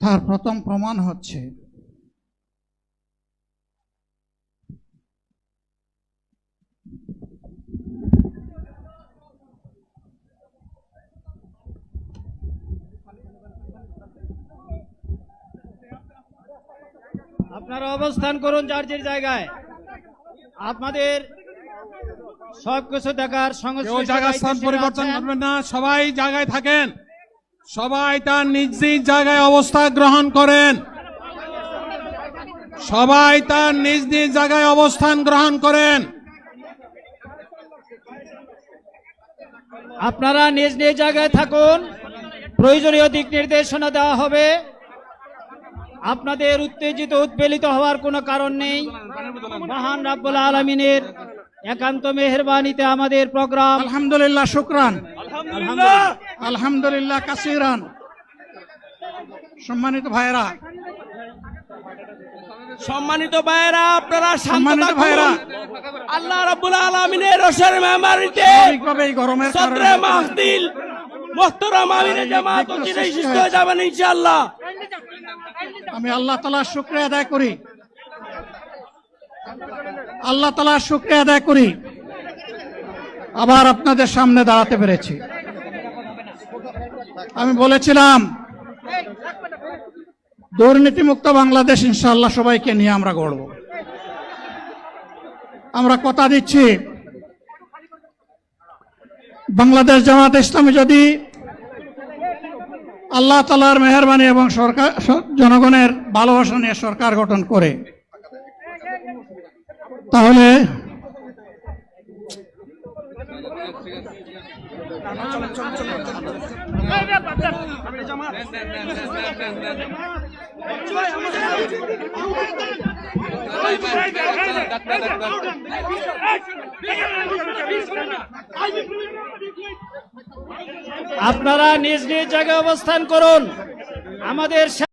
তার প্রথম প্রমাণ হচ্ছে আপনারা অবস্থান করুন যার যার জায়গায়। আপনাদের সবকিছু দেখার কেউ জায়গা স্থান পরিবর্তন করবেন না, সবাই জায়গায় থাকেন, সবাই তার নিজ নিজ জায়গায় অবস্থান গ্রহণ করেন, সবাই তার নিজ নিজ জায়গায় অবস্থান গ্রহণ করেন। আপনারা নিজ নিজ জায়গায় থাকুন, প্রয়োজনীয় দিক নির্দেশনা দেওয়া হবে। আপনাদের উত্তেজিত উদ্বেলিত হওয়ার কোনো কারণ নেই। মহান রাব্বুল আলামিনের একান্ত মেহেরবানিতে আমাদের প্রোগ্রাম আলহামদুলিল্লাহ, শুকরান, আলহামদুলিল্লাহ কাসিরান। সম্মানিত ভাইরা, আপনারা শান্ত সম্মানিত থাকুন। ভাইরা, আল্লাহ রাব্বুল আলামিনের রোশের মেহমানিতে স্বাভাবিকভাবে এই গরমের সদরে কারণে মাহফিল মুহতারাম আমিরে জামাত অচিরেই সুস্থ হয়ে যাবেন ইনশাআল্লাহ। আমি আল্লাহ তাআলার শুকরিয়া আদায় করি, আল্লাহ তাআলার শুকরিয়া আদায় করি আবার আপনাদের সামনে দাঁড়াতে পেরেছি। আমি বলেছিলাম দুর্নীতিমুক্ত বাংলাদেশ ইনশাআল্লাহ সবাইকে নিয়ে আমরা গড়ব। আমরা কথা দিচ্ছি, বাংলাদেশ জামাত ইসলামী যদি আল্লাহ তাআলার মেহেরবানি এবং সরকার জনগণের ভালোবাসা নিয়ে সরকার গঠন করে, তাহলে আপনারা নিজ নিজ জায়গায় অবস্থান করুন। আমাদের